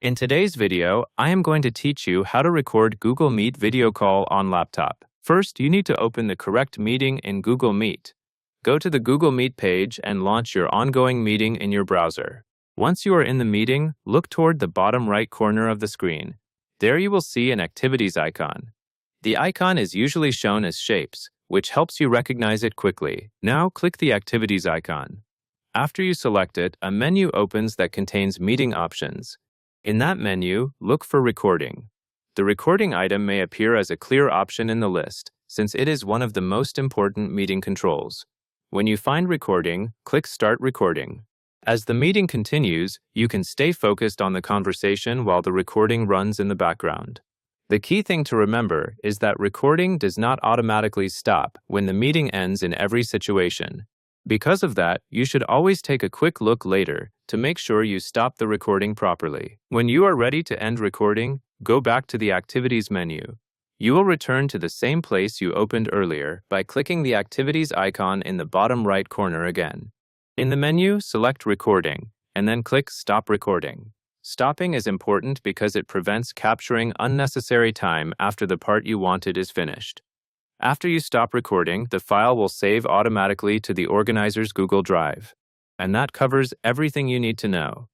In today's video, I am going to teach you how to record Google Meet video call on laptop. First, you need to open the correct meeting in Google Meet. Go to the Google Meet page and launch your ongoing meeting in your browser. Once you are in the meeting, look toward the bottom right corner of the screen. There you will see an activities icon. The icon is usually shown as shapes, which helps you recognize it quickly. Now click the activities icon. After you select it, a menu opens that contains meeting options. In that menu, look for Recording. The recording item may appear as a clear option in the list, since it is one of the most important meeting controls. When you find Recording, click Start Recording. As the meeting continues, you can stay focused on the conversation while the recording runs in the background. The key thing to remember is that recording does not automatically stop when the meeting ends in every situation. Because of that, you should always take a quick look later to make sure you stop the recording properly. When you are ready to end recording, go back to the Activities menu. You will return to the same place you opened earlier by clicking the Activities icon in the bottom right corner again. In the menu, select Recording, and then click Stop Recording. Stopping is important because it prevents capturing unnecessary time after the part you wanted is finished. After you stop recording, the file will save automatically to the organizer's Google Drive. And that covers everything you need to know.